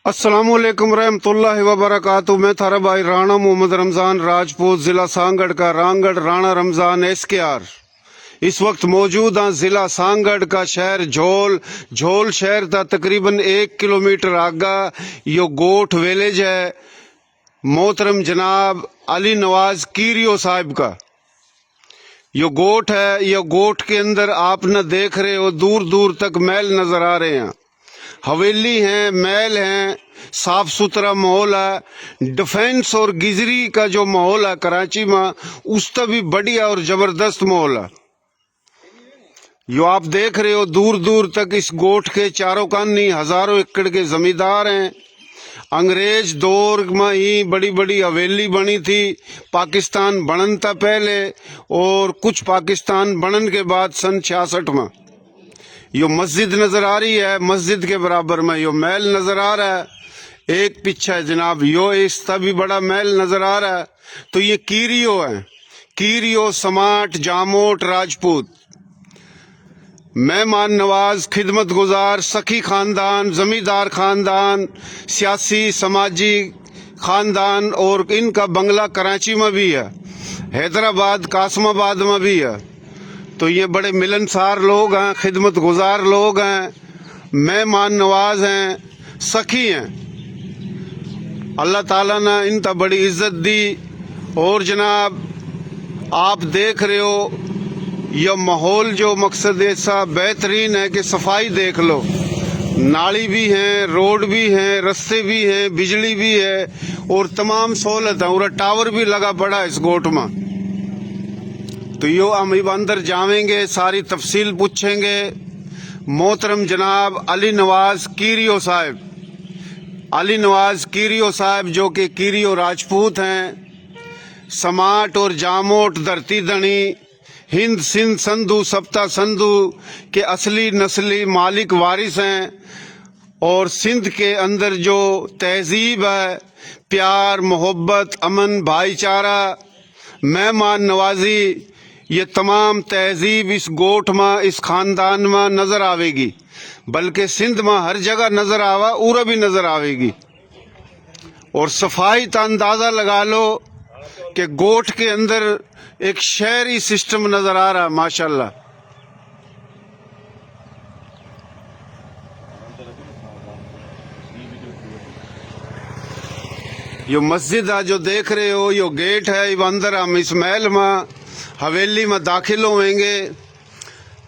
अस्सलामुअलैकुम रहमतुल्लाहि व बरकातुहू। मैं थारा भाई राणा मोहम्मद रमज़ान राजपूत, ज़िला सांगड़ का रांगड़ राणा रमज़ान SKR। इस वक्त मौजूद हाँ ज़िला सांगड़ का शहर झोल। झोल शहर था तकरीबन 1 किलोमीटर आगा यो गोठ विलेज है मोहतरम जनाब अली नवाज कीरियो साहब का यो गोठ है। यो गोठ के अंदर आप न देख रहे हो, दूर दूर तक महल नजर आ रहे हैं, हवेली हैं, महल हैं, साफ सुथरा माहौल है। डिफेंस और गिजरी का जो माहौल है कराची में, उसका भी बढ़िया और जबरदस्त माहौल है। यो आप देख रहे हो दूर दूर तक इस गोठ के चारों कानी हजारों एकड़ के जमींदार हैं। अंग्रेज दौर में ही बड़ी बड़ी हवेली बनी थी, पाकिस्तान बनन था पहले और कुछ पाकिस्तान बनन के बाद सन 66 में। यो मस्जिद नजर आ रही है, मस्जिद के बराबर में यो महल नजर आ रहा है, एक पीछा है जनाब यो इसका भी बड़ा महल नजर आ रहा है। तो ये कीरियो है, कीरियो समाट जामोट राजपूत, मेहमान नवाज, खिदमत गुजार, सखी खानदान, जमींदार खानदान, सियासी समाजी खानदान, और इनका बंगला कराची में भी है, हैदराबाद कासमाबाद में भी है। तो ये बड़े मिलनसार लोग हैं, खिदमत गुजार लोग हैं, मेहमान नवाज हैं, सखी हैं। अल्लाह ताला ने इनका बड़ी इज्जत दी। और जनाब आप देख रहे हो यह माहौल जो मकसद ऐसा बेहतरीन है कि सफाई देख लो, नाली भी है, रोड भी है, रास्ते भी हैं, बिजली भी है और तमाम सहूलत है, और टावर भी लगा पड़ा है इस गोठ में। तो यो हम अंदर जावेंगे, सारी तफसील पूछेंगे। मोहतरम जनाब अली नवाज कीरियो साहब, अली नवाज कीरियो साहब जो कि कीरियो राजपूत हैं, समाट और जामोट धरती धनी, हिंद सिंध संधु सप्ता संधु के असली नस्ली मालिक वारिस हैं। और सिंध के अंदर जो तहजीब है, प्यार मोहब्बत अमन भाईचारा मेहमान नवाजी, ये तमाम तहजीब इस गोठ में इस खानदान में नजर आवेगी, बल्कि सिंध में हर जगह नजर आवा, उरा भी नजर आवेगी। और सफाई का अंदाजा लगा लो कि गोठ के अंदर एक शहरी सिस्टम नजर आ रहा, माशाल्लाह। यो मस्जिद है जो देख रहे हो, यो गेट है, ये अंदर हम इस महल में हवेली में दाखिल होंगे।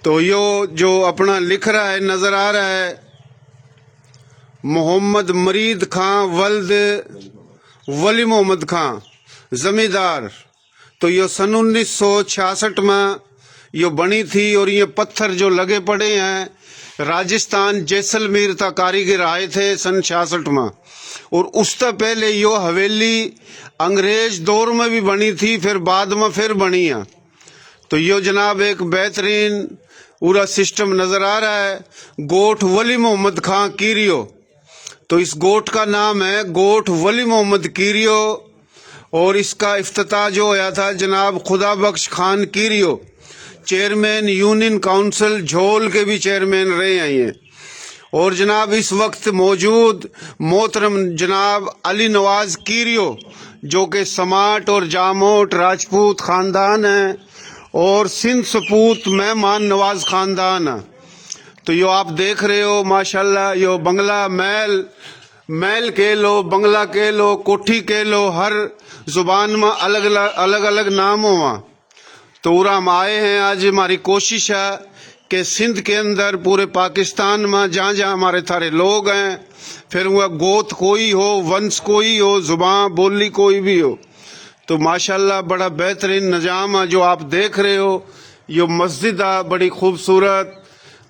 तो यो जो अपना लिख रहा है नजर आ रहा है मोहम्मद मरीद खां वल्द वली मोहम्मद खां जमींदार। तो यो सन 1966 में यो बनी थी। और ये पत्थर जो लगे पड़े हैं, राजस्थान जैसलमेर तक कारीगर आए थे सन 66 में। और उससे पहले यो हवेली अंग्रेज दौर में भी बनी थी, फिर बाद में फिर बनी है। तो यो जनाब एक बेहतरीन पूरा सिस्टम नजर आ रहा है, गोठ वली मोहम्मद खां कीरियो। तो इस गोठ का नाम है गोठ वली मोहम्मद कीरियो। और इसका इफ्तिताह जो होया था जनाब खुदा बख्श खान कीरियो, चेयरमैन यूनियन काउंसिल झोल के भी चेयरमैन रहे हैं ये। और जनाब इस वक्त मौजूद मोहतरम जनाब अली नवाज कीरियो जो कि समाट और जामोट राजपूत खानदान है और सिंध सपूत मेहमान नवाज खानदान है। तो यो आप देख रहे हो माशाल्लाह, यो बंगला महल कह लो, बंगला कह लो, कोठी कह लो, हर जुबान में अलग अलग नाम हुआ। तो उरा हम आए हैं, आज हमारी कोशिश है कि सिंध के अंदर पूरे पाकिस्तान में जहाँ जहाँ हमारे थारे लोग हैं, फिर वह गोत कोई हो, वंश कोई हो, जुबान बोली कोई भी हो, तो माशाल्लाह बड़ा बेहतरीन निजाम है जो आप देख रहे हो। यो मस्जिद है बड़ी खूबसूरत,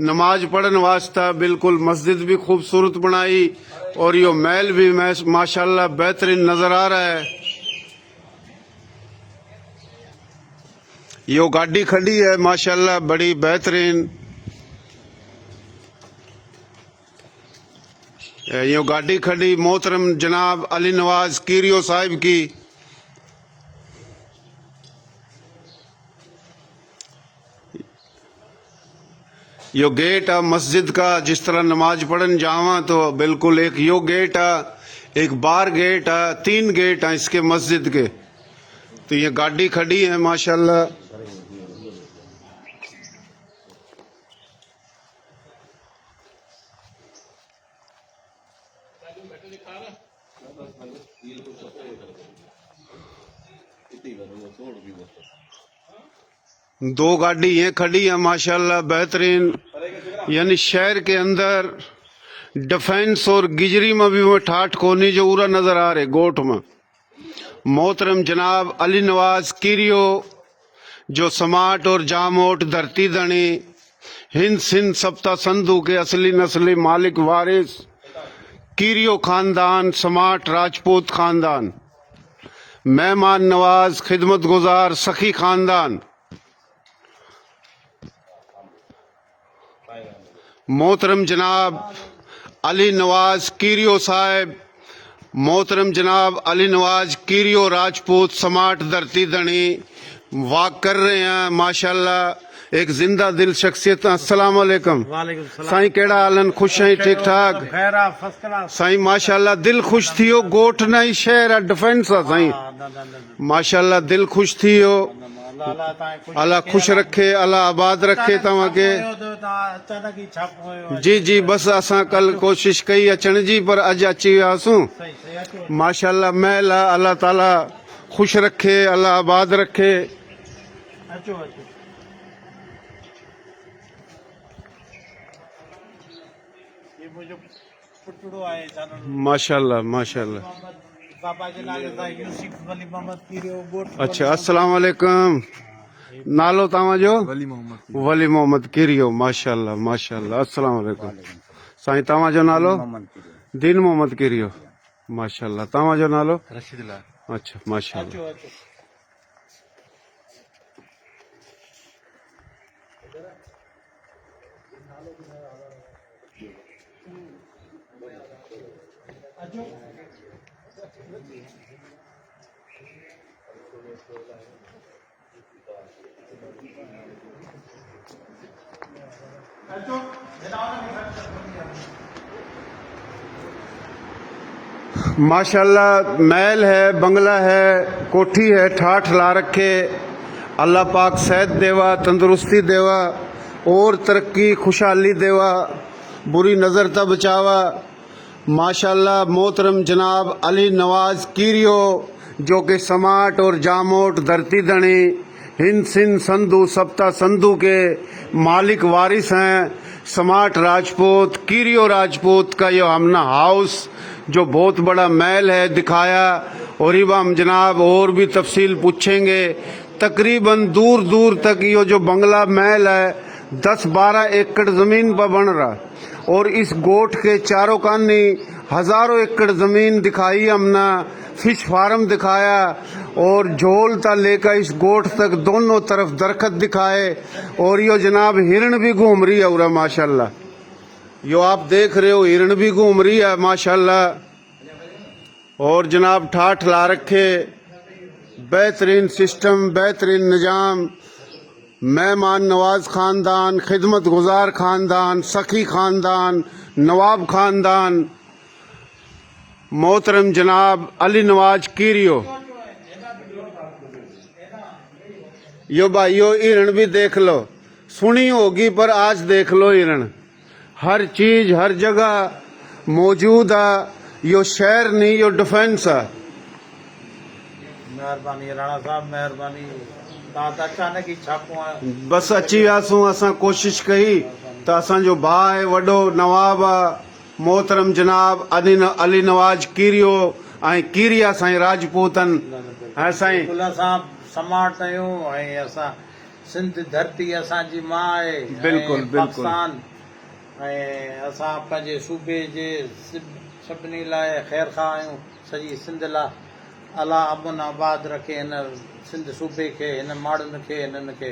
नमाज पढ़ने वास्ता बिल्कुल मस्जिद भी खूबसूरत बनाई। और यो महल भी माशाल्लाह बेहतरीन नजर आ रहा है। यो गाड़ी खड़ी है माशाल्लाह बड़ी बेहतरीन, यो गाड़ी खड़ी मोहतरम जनाब अली नवाज कीरियो साहिब की। यो गेट है मस्जिद का। जिस तरह नमाज पढ़न जावा तो बिल्कुल एक यो गेट है, एक बार गेट है, 3 गेट है इसके मस्जिद के। तो ये गाड़ी खड़ी है माशाल्लाह। दो गाड़ी ये खड़ी है माशाल्लाह बेहतरीन। यानी शहर के अंदर डिफेंस और गिजरी में भी वो ठाठ कोनी जो पूरा नजर आ रहे गोठ में। मोहतरम जनाब अली नवाज कीरियो जो समाट और जामोट धरती दणी हिंद सिंध सप्ता संधु के असली नस्ली मालिक वारिस कीरियो खानदान, समाट राजपूत खानदान, मेहमान नवाज खिदमत गुजार सखी खानदान। मोहतरम जनाब अली नवाज कीरियो साहब, मोहतरम जनाब अली नवाज कीरियो राजपूत समाट धरती दणी वाक कर रहे हैं माशाल्लाह। एक जिंदा दिल शख्सियत। अस्सलाम वालेकुम साईं, केड़ा हालन? खुश हैं? ठीक ठाक साईं माशाल्लाह। दिल खुश थियो, गोठ नहीं शहर है, डिफेंस है साईं माशाल्लाह। दिल खुश थियो, अल्लाह खुश रखे, अल्लाह आबाद रखे तव्हां के। जी जी बस असां कल कोशिश कई अचण जी पर अज अची वियासूं माशाल्लाह। महल अल्लाह ताला खुश रखे, अल्लाह आबाद रखे। माशाल्लाह माशाल्लाह। अच्छा अस्सलाम वालेकुम। नालो तव्हां जो? वली मोहम्मद कीरियो माशाल्लाह माशाल्लाह। अस्सलाम वालेकुम साईं, तव्हां जो नालो? दीन मोहम्मद कीरियो माशाल्लाह। तव्हां जो नालो? रशीद लाल। अच्छा माशाल्लाह। माशाल्लाह महल है, बंगला है, कोठी है, ठाठ ला रखे। अल्लाह पाक सेहत देवा, तंदुरुस्ती देवा और तरक्की खुशहाली देवा, बुरी नज़र तब बचावा माशाल्लाह। मोहतरम जनाब अली नवाज कीरियो जो कि समाट और जामोट धरती दणी हिंद सिंध संधु सप्ता संधु के मालिक वारिस हैं। समाट राजपूत कीरियो राजपूत का ये हमना हाउस जो बहुत बड़ा महल है दिखाया, और हम जनाब और भी तफसील पूछेंगे। तकरीबन दूर दूर तक ये जो बंगला महल है 10-12 एकड़ ज़मीन पर बन रहा, और इस गोठ के चारों कानी हजारों एकड़ ज़मीन दिखाई हमना। फिश फार्म दिखाया और झोल ता लेकर इस गोठ तक दोनों तरफ दरखत दिखाए, और यो जनाब हिरण भी घूम रही है उरा माशाल्लाह। यो आप देख रहे हो हिरण भी घूम रही है माशाल्लाह। और जनाब ठाठ ला रखे, बेहतरीन सिस्टम, बेहतरीन निज़ाम। मेहमान नवाज खानदान, खिदमत गुजार खानदान, सखी खानदान, नवाब खानदान। मोहतरम जनाब अली नवाज कीरियो। यो भाइयों हिरण भी देख लो, सुनी होगी पर आज देख लो हिरण। हर चीज हर जगह मौजूद है। यो शहर नहीं, यो डिफेंस है। मेहरबानी राणा साहब, मेहरबानी। अचानक ही छापो बस अची वियासूं, असां कोशिश कई त असांजो भाउ आहे वॾो नवाब आहे मोहतरम जनाब अली नवाज कीरियो ऐं कीरिया साईं राजपूतन ऐं साईं असां समाट आहियूं ऐं असां सिंध धरती असांजी मां आहे। बिल्कुलु बिल्कुलु। पाकिस्तान ऐं असां पंहिंजे सूबे जे सभिनी लाइ ख़ैर खां आहियूं। सॼी सिंध लाइ अलाह अमन आबाद रखे हिन सिंध सूबे खे, हिन माण्हुनि खे, हिननि खे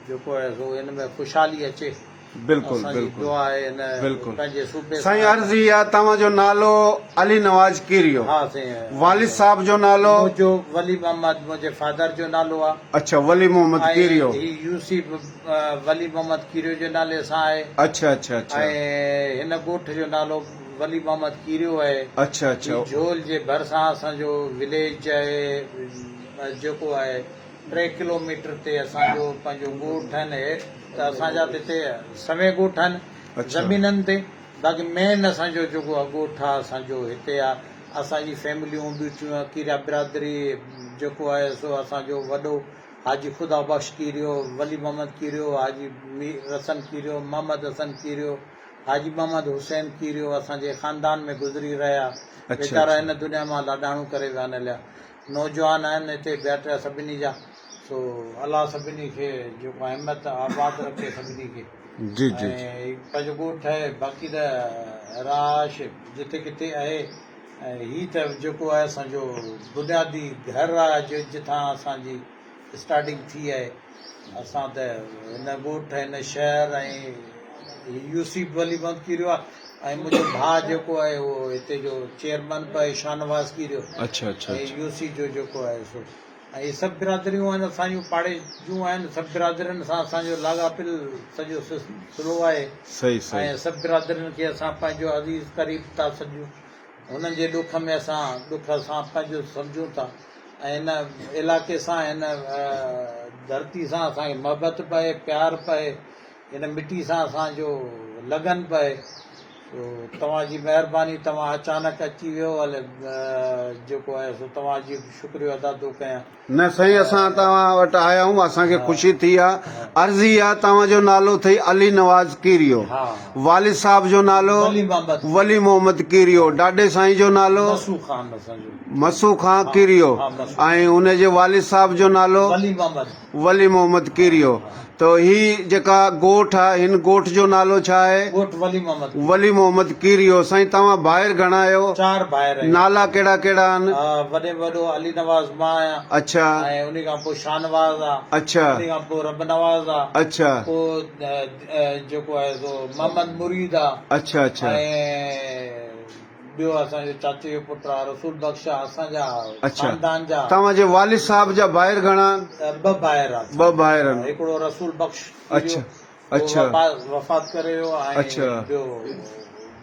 जेको आहे सो हिन में ख़ुशहाली अचे। बिल्कुलु असांजी बिल्कुलु दुआ आहे हिन बिल्कुलु। पंहिंजे सूबे साईं अर्ज़ इहा आहे, तव्हांजो नालो अली नवाज़ कीरियो, हा साईं। वालिद साहब जो नालो? मुंहिंजो वली मोहम्मद मुंहिंजे फादर जो नालो आहे। अच्छा, वली मोहम्मद कीरियो। ही यूसी वली मोहम्मद कीरियो जे नाले सां आहे। अच्छा अच्छा अच्छा ऐं हिन ॻोठ जो नालो वली मोहम्मद कीरियो आहे। अच्छा अच्छा ही झोल जे भरिसां असांजो विलेज आहे जेको आहे 3 किलोमीटर ते असांजो पंहिंजो ॻोठ आहिनि। त असांजा त हिते सवे ॻोठ आहिनि अच्छा। ज़मीननि ते। बाक़ी मेन असांजो जेको आहे ॻोठ आहे असांजो हिते आहे। असांजी फैमिलियूं ॿियूं आहे कीरिया बिरादरी जेको आहे सो असांजो वॾो हाजी ख़ुदा बख़्श कीरियो, वली मोहम्मद कीरियो, हाजी रसन कीरियो, मोहम्मद हसन कीरियो, हाजी मोहम्मद हुसैन कीरियो असांजे ख़ानदान में गुज़री रहिया। वीचारा हिन दुनिया मां लाॾाणू करे विया हलिया। नौजवान आहिनि हिते ॿिया सभिनी जा। सो अलाह सभिनी खे जेको हिमत आबाद रखे सभिनी खे। जी जी ऐं पंहिंजो ॻोठ आहे। बाक़ी त राश जिते किथे आहे। ऐं हीअ त जेको आहे असांजो बुनियादी घर आहे जिथां असांजी स्टार्टिंग थी आहे। असां त हिन ॻोठ हिन शहर ऐं यूसी वली मोहम्मद कीरियो आहे। ऐं मुंहिंजो भाउ जेको आहे उहो हिते जो चेयरमैन बि आहे शाहनवाज़ कीरियो। अच्छा अच्छा ऐं यूसी जो जेको आहे सो ऐं इहे सभु बिरादरियूं आहिनि असांजूं पाड़े जूं आहिनि। सभु बिरादरियुनि सां असांजो लाॻापिल सॼो सिलसिलो आहे। सही सही ऐं सभु बिरादरियुनि खे असां पंहिंजो अज़ीज़ क़रीब था सॼूं। हुननि जे ॾुख में असां ॾुख सां पंहिंजो सम्झूं था। ऐं हिन इलाइक़े सां हिन धरती सां असांखे मोहबत पए, प्यारु पए। हिन मिटी सां असांजो लगन पए। तव्हांजी महिरबानी, तव्हां अचानक अची वियो हल जेको आहे सो तव्हांजी शुक्रियो अदा थो कयां। न साईं, असां तव्हां वटि आया आहियूं, असांखे ख़ुशी थी आहे। अर्ज़ इहा आहे, तव्हांजो नालो अथई अली नवाज़ कीरियो, हा। वालिद साहब जो नालो वली मोहम्मद कीरियो, ॾाॾे साईं जो नालो मसू ख़ान असांजो मसू खां कीरियो, ऐं उनजे वालिद साहब जो नालो वली मोहम्मद कीरियो। त ही जेका ॻोठ आहे, हिन ॻोठ जो नालो छा आहे? ॻोठ वली मोहम्मद। वली मोहम्मद कीरियो। साईं, तव्हां भाइर घणा आहियो? 4 भाइर आहिनि। नाला कहिड़ा कहिड़ा आहिनि? वॾे वॾो अली नवाज़ मां आहियां। अच्छा। ऐं उन खां पोइ शाहनवाज़ आहे। अच्छा। उन खां पोइ रब नवाज़ आहे। अच्छा। पोइ जेको आहे सो मोहम्मद मुरीद आहे। अच्छा अच्छा। ऐं ॿियो असांजो चाचे जो पुटु आहे रसूल बख़्श आहे असांजा ख़ानदान जा। तव्हांजे वालिद साहब जा भाइर घणा? 2 भाइर आहे। 2 भाइर आहिनि। हिकिड़ो रसूल बख़्श अच्छा अच्छा वफ़ात करे वियो। अच्छा। ॿियो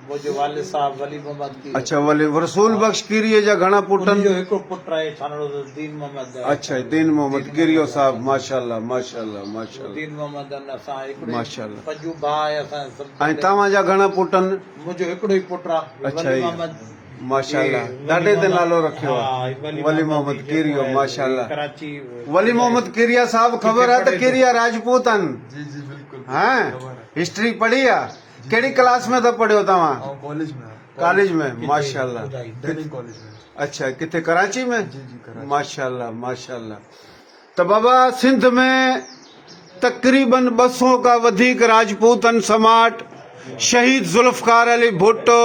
मुंहिंजो वालिद साहब वली मोहम्मद कीरियो। अच्छा, वली रसूल बख़्श कीरियो जा घणा पुट आहिनि? हिकिड़ो पुटु आहे छानो दीन मोहम्मद। अच्छा, दीन मोहम्मद कीरियो साहब, माशाअल्लाह माशाअल्लाह माशाअल्लाह। दीन मोहम्मद असां हिकिड़ो माशाअल्लाह। पंजू भाउ आहे असां सभु। ऐं तव्हांजा घणा पुट आहिनि? मुंहिंजो हिकिड़ो ई पुटु आहे वली मोहम्मद। माशाअल्लाह, ॾाॾे ते नालो रखियो आहे वली मोहम्मद कीरियो, माशाअल्लाह। कराची वली मोहम्मद कीरिया साहब, ख़बर आहे त कीरिया राजपूत आहिनि? जी जी बिल्कुल। हाँ, हिस्ट्री पढ़ी आहे? कहिड़ी क्लास में था पढ़ियो तव्हां? कॉलेज में। कॉलेज में, माशाअल्लाह। ट्रेनिंग कॉलेज में। अच्छा, किथे कराची में? जी जी कराची। माशाअल्लाह माशाअल्लाह। तो बाबा, सिंध में तकरीबन 200 का वधीक राजपूतन समाट। शहीद जुल्फकार अली भुट्टो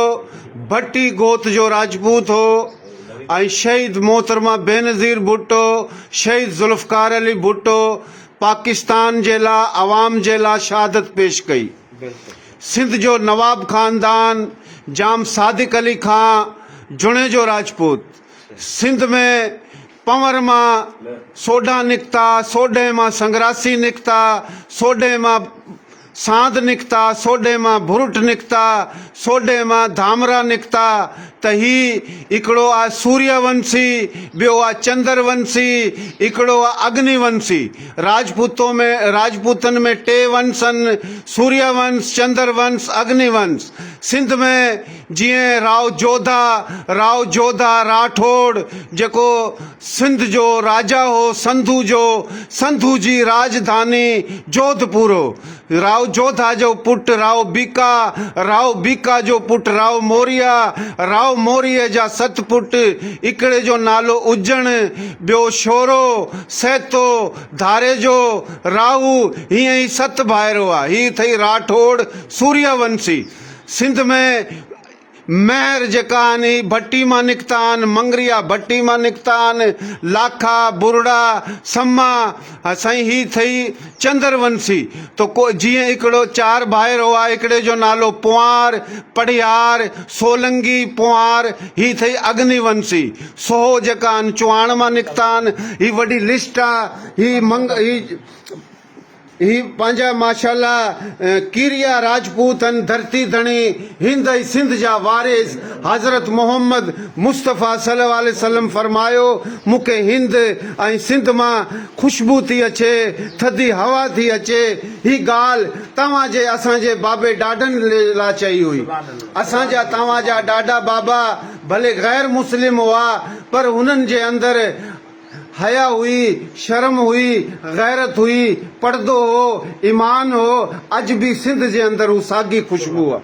भट्टी गोत जो राजपूत हो। ऐं शहीद मोहतरमा बेनज़ीर भुट्टो, शहीद जुल्फकार अली भुट्टो पाकिस्तान जे लाइ अवाम जे लाइ शहादत पेश कई। सिंध जो नवाब खानदान जाम सादिक अली खां जुणे जो राजपूत। सिंध में पंवर मां सोडा निकिता, सोडे मां संग्रासी निकिता, सोडे मां सांद निकिता, सोडे मां भुरुट निकिता, सोडे मां धामरा निकिता। त ही हिकिड़ो आहे सूर्यवंशी, ॿियो आहे चंद्रवंशी, हिकिड़ो आहे अग्निवंशी। राजपूतन में 3 वंश आहिनि, सूर्यवंश, चंद्रवंश, अग्निवंश। सिंध में जीअं राव जोधा राठौड़ जेको सिंध जो राजा हो, संधू जी राजधानी जोधपुर हो। राव जोधा जो पुटु राव बीका जो पुटु राव मोरिया जा 7 पुट। हिकिड़े जो नालो उज्जण, ॿियो शोरो, सैतो, धारे जो राहू, हीअं ई 7 भाइरो आहे। ही थई राठौड़ सूर्यवंशी। सिंध में महर जेका आहिनि भट्टी मां निकिता आहिनि, मंगरिया भट्टी मां निकिता आहिनि, लाखा बुरड़ा सम्मा साईं ही थई चंद्रवंशी। तो को जीअं हिकिड़ो 4 भाइर हुआ, हिकिड़े जो नालो पुआर, पड़ियार, सोलंगी, पुआर, ही थई अग्निवंशी। सोहो जेका आहिनि चुवाण मां निकिता आहिनि। ही वॾी लिस्ट आहे। ही पंहिंजा माशाल्लाह कीरिया राजपूत आहिनि, धरती धणी हिंद ऐं सिंध जा वारिस। हज़रत मोहम्मद मुस्तफ़ा सल्लल्लाहु अलैहि वसल्लम फरमायो, मूंखे हिंद ऐं सिंध मां ख़ुशबू थी अचे, थधी हवा थी अचे। ही ॻाल्हि तव्हांजे असांजे बाबे ॾाढनि लाइ चई हुई। असांजा तव्हांजा ॾाढा बाबा भले गैर मुस्लिम हुआ, पर हुननि जे अंदरि हया हुई, शर्म हुई, गैरत हुई, पर्दो हो, ईमान हो। अज भी सिंध जे अंदर हू साॻी खुशबू आहे।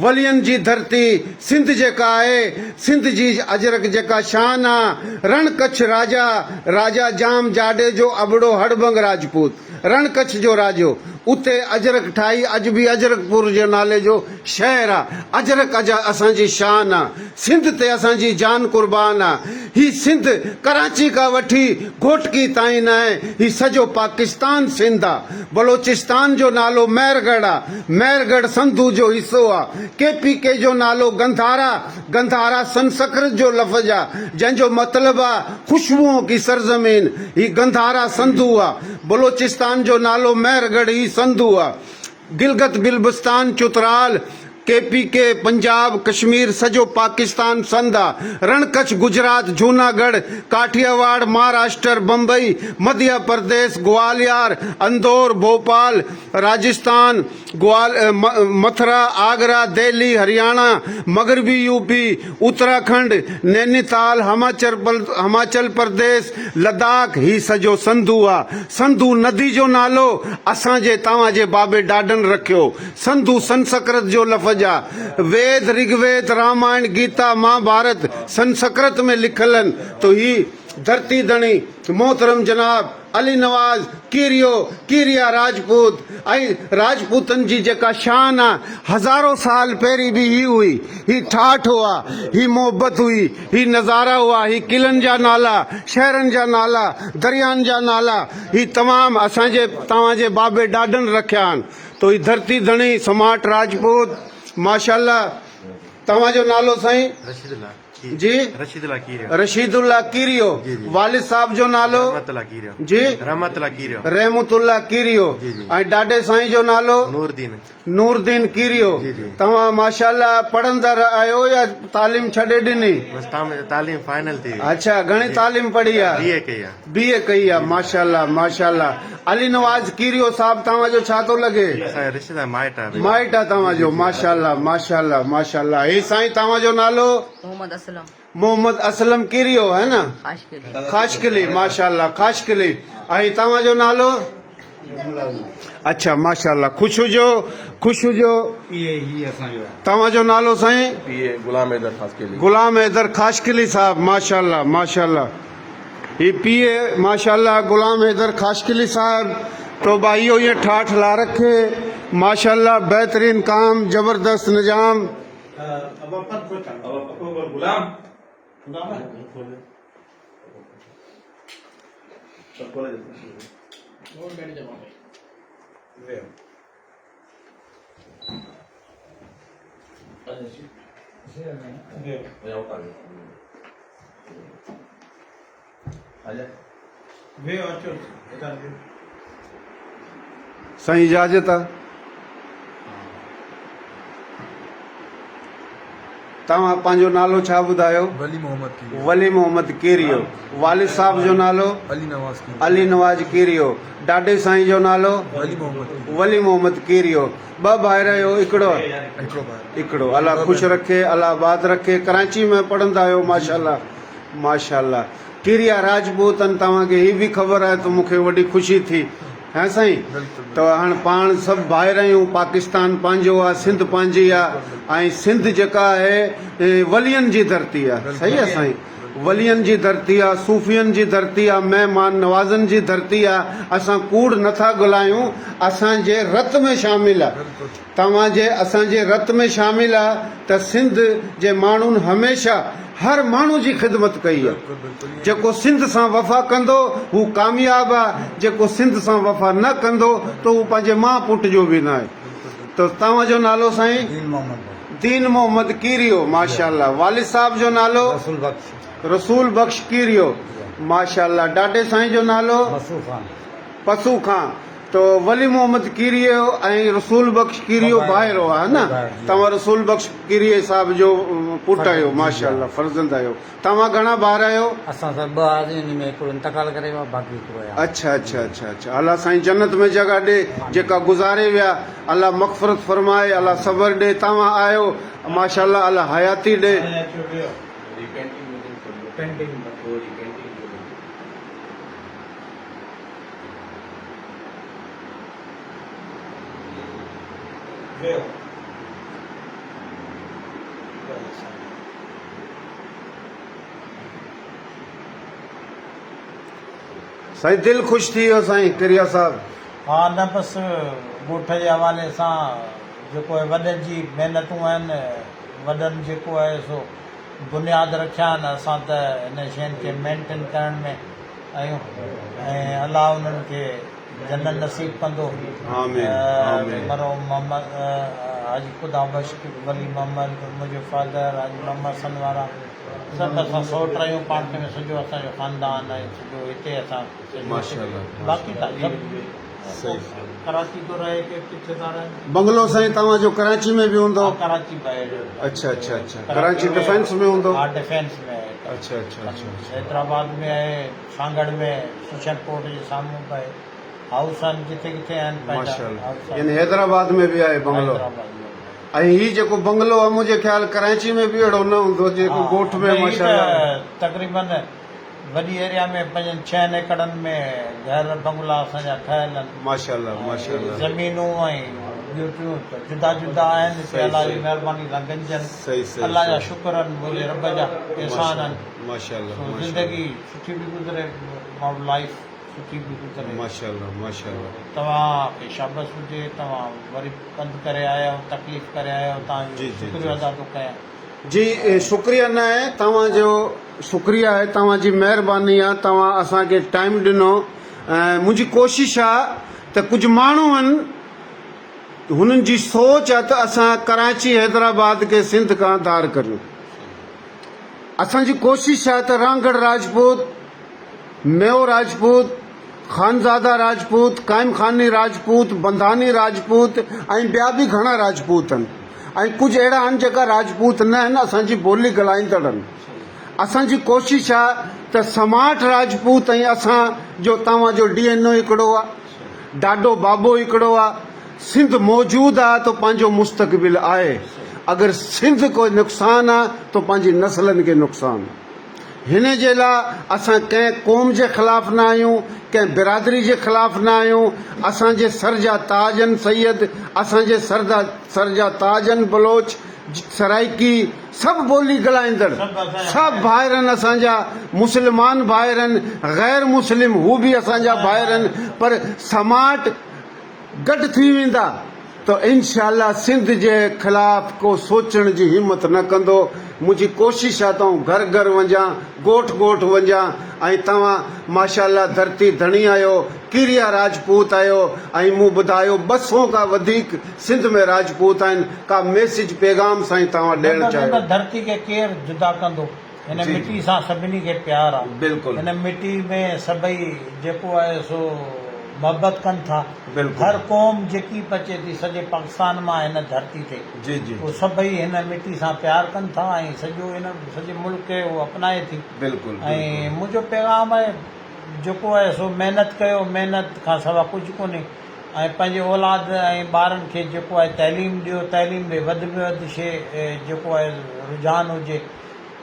वलियन जी धरती सिंध जेका आहे, सिंध जी अजरक जेका शान आहे। रण कच्छ राजा, राजा जाम जाडे जो अबड़ो हड़बंग राजपूत, रण कच्छ जो राजो। उते अजरक ठाही, अज भी अजरकपुर जे नाले जो शहर आहे। अजरक असांजी शान आहे। सिंध ते असांजी जान कुर्बान आहे। ही सिंध कराची खां वठी घोटकी ताईं न आहे, ही सॼो पाकिस्तान सिंध आहे। बलोचिस्तान जो नालो मेहरगढ़ आहे। मेहरगढ़ संधू जो हिसो आहे। KPK जो नालो गंधारा, गंधारा संस्कृत जो लफ़्ज़ आहे, जंहिंजो मतिलबु आहे खुशबुओं की सरज़मीन। ही गंधारा संधू आहे। बलोचिस्तान जो नालो मेहरगढ़, ही संधू आहे। गिलगित बिल्तिस्तान चुतराल, KPK पंजाब कश्मीर सॼो पाकिस्तान संध आहे। रण कच्छ गुजरात, जूनागढ़, काठियावाड़, महाराष्ट्र, बम्बई, मध्य प्रदेश, ग्वालियर, इंदौर, भोपाल, राजस्थान, मथुरा, आगरा, दिल्ली, हरियाणा, मगरबी UP, उत्तराखंड, नैनीताल, हिमाचल प्रदेश, लद्दाख, ही सॼो संधू आहे। संधू नदी जो नालो असांजे तव्हांजे बाबे ॾाढनि रखियो। संधू संस्कृत जो लफ़्ज़ आहे। वेद, ऋग्वेद, रामायण, गीता, महाभारत संस्कृत में लिखल आहिनि। तो ही धरती धणी मोहतरम जनाब अली नवाज कीरिया राजपूत ऐं राजपूतन जी जेका शान आहे, हज़ारों साल पहिरीं बि ही हुई। ही ठाठ हुआ, ही मोहब्बत हुई, ही नज़ारा हुआ, ही किलनि जा नाला, शहरनि जा नाला, दरियानि जा नाला, ही तमामु असांजे तव्हांजे बाबे ॾाढनि रखिया आहिनि। तो ही धरती धणी समाट राजपूत माशाल्लाह। तव्हांजो नालो साईं? जी रशीदुल्ला कीरियो। वालिद साहब जो नालो? जी रहमतुल्ला कीरियो। ऐं ॾाॾे साईं जो नालो? नूरदीन कीरियो। तव्हां माशाल्लाह पढ़ंदड़ आहियो या तालीम छॾे ॾिनी? तालीम फाइनल थी। अच्छा, घणी तालीम पढ़ी आहे? BA कई आहे। माशाल्लाह माशाल्लाह। अली नवाज कीरियो साहब तव्हांजो छा थो लॻे? माइट आहे तव्हांजो। माशाल्लाह माशाल्लाह माशाल्लाह। ही साईं तव्हांजो नालो? मोहम्मद असलम कीरियो है ना? खाशकिली। माशाल्लाह खाशकिली। ऐं तव्हांजो नालो? अच्छा माशाल्लाह। खुश हुजो। तव्हांजो नालो साईं? गुलाम हैदर खाशकिली साहब। माशाल्लाह माशाल्लाह। ही PA माशाल्लाह गुलाम हैदर खाशकिली साहब। तो भाइयों ये ठाठ ला रखे माशाल्लाह। बेहतरीन काम, जबरदस्त निजाम। साईं इजाजत आहे। तव्हां पंहिंजो नालो छा ॿुधायो? वली मोहम्मद कीरियो। वालिद साहब जो नालो? अली नवाज कीरियो। ॾाॾे साईं जो नालो? वली मोहम्मद कीरियो। 2 भाइर आहियो? हिकिड़ो। अल्लाह ख़ुशि रखे, अल्लाह आबाद रखे। कराची में पढ़ंदा आहियो? माशाल्लाह माशाल्लाह। कीरिया राजपूतनि तव्हांखे ही बि ख़बर आहे, त मूंखे वॾी ख़ुशी थी है साईं। त हाणे पाण सभु भाइर आहियूं। पाकिस्तान पंहिंजो आहे, सिंध पंहिंजी आहे। ऐं सिंध जेका आहे वलियनि जी धरती आहे। सही आहे साईं? वलियन जी धरती आहे, सूफ़ियन जी धरती आहे, महिमान नवाज़न जी धरती आहे। असां कूड़ नथा ॻोल्हायूं, असांजे रत में शामिल आहे, तव्हांजे असांजे रत में शामिल आहे त सिंध जे माण्हुनि हमेशह हर माण्हू जी ख़िदमत कई आहे। जेको सिंध सां वफ़ा कंदो हू कामयाब आहे, जेको सिंध सां वफ़ा न कंदो त हू पंहिंजे माउ पुट जो बि न आहे। त तव्हांजो नालो साईं? दीन मोहम्मद कीरियो, माशाल्लाह। वालिद साहब जो नालो? रसूल बख्श कीरियो, माशाल्लाह। ॾाॾे साईं जो नालो? पसू खां। तो वली मोहम्मद कीरियो ऐं रसूल बख्श कीरियो भाइरो आहे न? तव्हां रसूल बख्श कीरियो साहब जो पुटु आहियो, माशाल्लाह, फर्ज़ंद आहियो। तव्हां घणा ॿार आहियो? असां सभु ॿ आहियूं, उन में हिकिड़ो इंतकाल करे वियो, बाक़ी हिकिड़ो आहे। अच्छा अच्छा अच्छा अच्छा। अल्लाह साईं जन्नत में जगह ॾे, जेका गुज़ारे विया अल्लाह मग़फ़िरत फरमाए, अल्लाह सबर ॾे। तव्हां आहियो, माशाल्लाह, अल्लाह हयाती ॾे। साईं दिल ख़ुशि थी वियो साईं किरिया साहब? हा, न बसि ॻोठ जे हवाले सां जेको आहे वॾनि जी महिनतूं आहिनि, वॾनि जेको आहे सो बुनियाद रखिया आहिनि, असां त हिन शयुनि खे मेंटेन करण में आहियूं ऐं अलाह उन्हनि खे जन्नत नसीब कंदो। आमीन आमीन। मरहूम मोहम्मद हाजी ख़ुदा बख्श वली मोहम्मद, मुंहिंजो फादर हाजी मोहम्मद सन वारा, सभु असां सौट आहियूं पाण में, सॼो असांजो ख़ानदान आहे, सॼो हिते असां माशाल्लाह। बाक़ी त सभु कराची तो रहे के किथे था रहे। बंगलो साईं तव्हांजो कराची में बि हूंदो? कराची में आहे। अच्छा अच्छा अच्छा। कराची डिफेंस में हूंदो? हा, डिफेंस में आहे। अच्छा अच्छा अच्छा। हैदराबाद में आहे, सांगड़ में, सुशन कोट जे साम्हूं बि आहे, हाउस आहिनि जिथे किथे आहिनि। माशाल्लाह, यानी हैदराबाद में बि आहे बंगलो। हैदराबाद में। ऐं हीउ जेको बंगलो आहे मुंहिंजे ख़्याल कराची में बि अहिड़ो न हूंदो जेको ॻोठ में, माशाल्लाह। तक़रीबन वॾी एरिया में 5-6 एकड़नि में घर बंगला असांजा ठहियल आहिनि, माशाल्लाह माशाल्लाह। ज़मीनूं ऐं ॿियूं जुदा जुदा आहिनि। अलाह जी महिरबानी सां गंजनि, सही सही। अलाह जा शुक्र आहिनि, मुंहिंजे रब जा एहसान आहिनि। माशाल्लाह ज़िंदगी सुठी बि गुज़रे, लाइफ सुठी बि गुज़रे। माशाल्लाह माशाल्लाह। तव्हांखे शाबस हुजे, तव्हां वरी पंधु करे आया आहियो, तकलीफ़ करे आया आहियो, तव्हांजो शुक्रिया अदा थो कयां। जी शुक्रिया न आहे, तव्हांजो शुक्रिया आहे, तव्हांजी महिरबानी आहे, तव्हां असांखे टाइम ॾिनो। ऐं मुंहिंजी कोशिशि आहे त कुझु माण्हू आहिनि, हुननि जी सोच आहे त असां कराची हैदराबाद खे सिंध खां धार करियूं। असांजी कोशिशि आहे त रांगड़ राजपूत, मेयो राजपूत, खानज़ादा राजपूत, काइम खानी राजपूत, बंधानी राजपूत ऐं ॿिया बि घणा राजपूत आहिनि, ऐं कुझु अहिड़ा आहिनि जेका राजपूत न आहिनि, असांजी ॿोली ॻाल्हाईंदड़ आहिनि। असांजी कोशिशि आहे त समाट राजपूत ऐं असांजो तव्हांजो DNA हिकिड़ो आहे, ॾाढो बाबो हिकिड़ो आहे। सिंध मौजूदु आहे त पंहिंजो मुस्तक़बिल आहे। अगरि सिंध को नुक़सानु आहे त पंहिंजी नसलनि खे नुक़सानु आहे। हिन जे लाइ असां कंहिं क़ौम जे ख़िलाफ़ न आहियूं, कंहिं बिरादरी जे ख़िलाफ़ न आहियूं। असांजे सर जा ताज आहिनि सैयद, असांजे सर जा ताज आहिनि बलोच, सराइकी, सभु ॿोली ॻाल्हाईंदड़, सभु भाइर आहिनि असांजा। मुस्लमान भाइर आहिनि, ग़ैर मुस्लिम हू बि असांजा भाइर आहिनि, पर समाट गॾु थी वेंदा त इंशाअल्लाह सिंध जे ख़िलाफ़ को सोचण जी हिमत न कंदो। मुंहिंजी कोशिशि आहे त घर घर वञा, ॻोठ ॻोठ वञा, ऐं तव्हां माशाअल्लाह धरती धणी आहियो, कीरिया राजपूत आहियो, ऐं मूं ॿुधायो 200 खां वधीक सिंध में राजपूत आहिनि। का मैसेज पैगाम साईं तव्हां ॾियणु चाहियो? धरती खे केरु जुदा कंदो? हिन मिटी सां सभिनी खे प्यार आहे। बिल्कुलु। हिन मिटी में सभई जेको आहे सो मोहबत कनि था। बिल्कुलु। हर क़ौम जेकी बचे थी सॼे पाकिस्तान मां हिन धरती ते, जी जी, उहे सभई हिन मिटी सां प्यार कनि था ऐं सॼे मुल्क खे उहो अपनाए थी। बिल्कुलु। ऐं मुंहिंजो पैगाम आहे जेको आहे सो महिनत कयो, महिनत खां सवाइ कुझु कोन्हे। ऐं पंहिंजे औलाद ऐं ॿारनि खे जेको आहे तइलीम ॾियो, तइलीम में वधि शइ जेको आहे रुझान हुजे।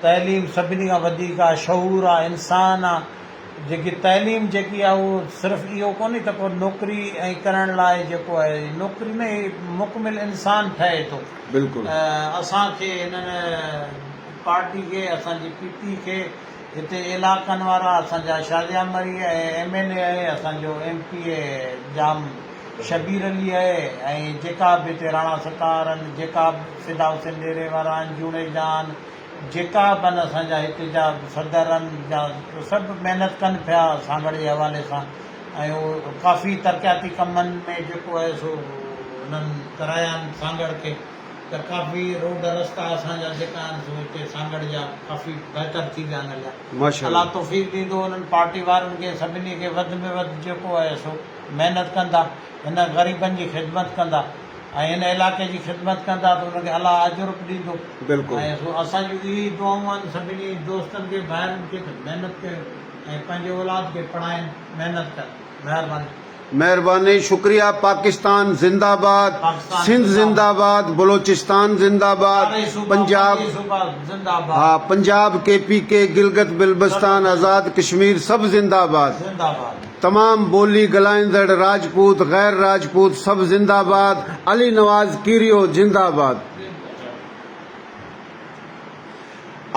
तइलीम सभिनी खां वधीक आहे, शऊर आहे, इंसान आहे। जेकी तइलीम जेकी आहे उहो सिर्फ़ु इहो कोन्हे त पोइ नौकिरी ऐं करण लाइ जेको आहे नौकिरी में मुकमिल इंसान ठहे थो। बिल्कुलु। असांखे हिननि पार्टी खे, असांजी PP खे हिते इलाइक़नि वारा असांजा शाहजहां मरी आहे MLA आहे असांजो MP जाम शबीर अली आहे ऐं जेका बि हिते राणा सतार आहिनि जेका बि फिदा हुसैन डेरे वारा आहिनि जूनेजा आहिनि जेका बि आहिनि असांजा हिते जा सदर आहिनि जा सभु महिनत कनि पिया सांगड़ जे हवाले सां ऐं उहो काफ़ी तरक़ियाती कमनि में जेको आहे सो उन्हनि कराया आहिनि सांगड़ खे त काफ़ी रोड रस्ता असांजा जेका आहिनि सो हिते सांगड़ जा काफ़ी बहितर थी विया आहिनि अञा माशाल्लाह अलाह तौफ़ीक़ ॾींदो उन्हनि पार्टी वारनि खे सभिनी खे वधि में वधि जेको आहे सो महिनत कंदा हिन ग़रीबनि जी ख़िदमत कंदा ऐं हिन इलाइक़े जी ख़िदमत कंदा त हुनखे अलाह अजुर बि ॾींदो बिल्कुलु ऐं सो असांजूं इहे दुआऊं आहिनि सभिनी दोस्तनि खे भाइरनि खे त महिनत कयो ऐं पंहिंजे औलाद खे पढ़ाइनि महिनत कनि महिरबानी मेहरबानी शुक्रिया पाकिस्तान जिंदाबाद पाकिस्तान सिंध जिंदाबाद बलोचिस्तान जिंदाबाद सारे सूबा, पंजाब बाकी सूबा जिंदाबाद हाँ पंजाब KPK गिलगित बिल्बिस्तान आज़ाद कश्मीर सब जिंदाबाद जिंदाबाद तमाम बोली गलाइंदड़ राजपूत गैर राजपूत सब जिंदाबाद अली नवाज कीरियो जिंदाबाद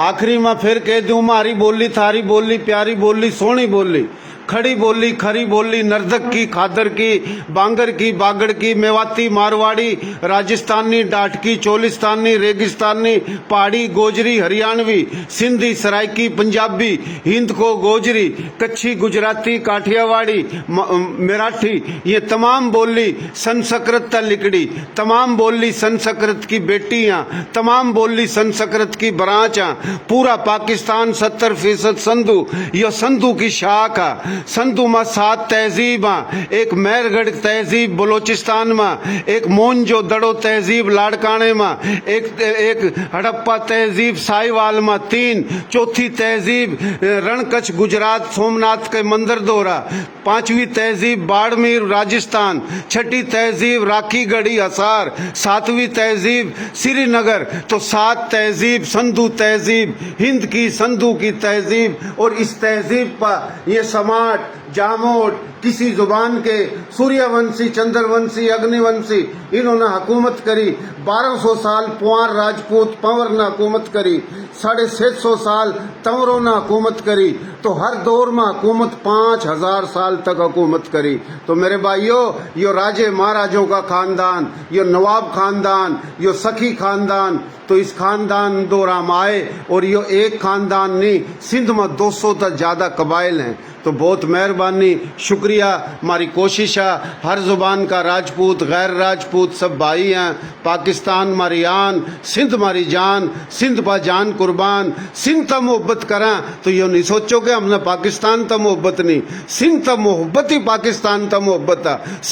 आखिरी में फिर कह दूं मारी बोली थारी बोली प्यारी बोली सोहनी बोली खड़ी बोली खरी बोली नर्दक की खादर की बांगर की बागड़ की मेवाती मारवाड़ी राजस्थानी डाटकी चोलिस्तानी रेगिस्तानी पहाड़ी गोजरी हरियाणवी सिंधी सराइकी पंजाबी हिंद को गोजरी कच्छी गुजराती काठियावाड़ी मराठी ये तमाम बोली संस्कृत लिकड़ी तमाम बोली संस्कृत की बेटियां तमाम बोली संस्कृत की ब्रांचा पूरा पाकिस्तान 70% संधु यो संधु की शाख है संधु में 7 तहजीब एक मेहरगढ़ तहजीब बलोचिस्तान में एक मोनजो दड़ो तहजीब लाड़काने में एक हड़प्पा तहजीब साहिवाल में 3 चौथी तहजीब रणकच्छ गुजरात सोमनाथ के मंदिर दोरा 5वीं तहजीब बाड़मेर राजस्थान 6ठी तहजीब राखीगढ़ी हसार 7वीं तहजीब श्रीनगर तो 7 तहजीब संधु तहजीब हिंद की संधु की तहजीब और इस तहजीब पर ये समाज जामोट किसी जुबान के सूर्यवंशी चंद्रवंशी अग्निवंशी इन्होंने हुकूमत करी 1200 साल पुआर राजपूत पंवर ने हुकूमत करी 650 साल तंवरों ने हुकूमत करी तो हर दौर में हुकूमत 5000 साल तक हुकूमत करी। तो मेरे भाइयों यो राजे महाराजों का खानदान यो नवाब खानदान यो सखी खानदान तो इस खानदान दौरान आए और यो एक खानदान नहीं सिंध में 200 तक ज्यादा कबाइल हैं। तो बहुत मेहरबानी शुक्रिया हमारी कोशिश है हर जुबान का राजपूत गैर राजपूत सब भाई हैं। पाकिस्तान हमारी आन सिंध हमारी जान सिंध पर जान कुर्बान सिंध तक मोहब्बत करें तो यो नहीं सोचो कि हमने पाकिस्तान तक मोहब्बत नहीं सिंध तक मोहब्बत ही पाकिस्तान तक मोहब्बत है।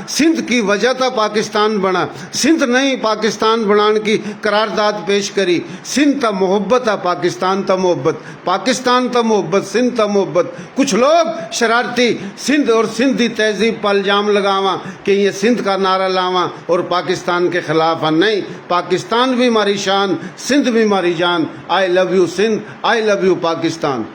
सिंध की वजह था पाकिस्तान बना सिंध नहीं पाकिस्तान बनाने की करारदाद पेश करी सिंध तक मोहब्बत है पाकिस्तान तक मोहब्बत पाकिस्तान तक मोहब्बत सिंध तक मोहब्बत। कुछ लोग शरारती सिंध और सिंधी तहजीब पर इल्जाम लगावा कि ये सिंध का नारा लावा और पाकिस्तान के खिलाफ है। नहीं पाकिस्तान भी हमारी शान सिंध भी हमारी जान। I love you Sindh I love you Pakistan.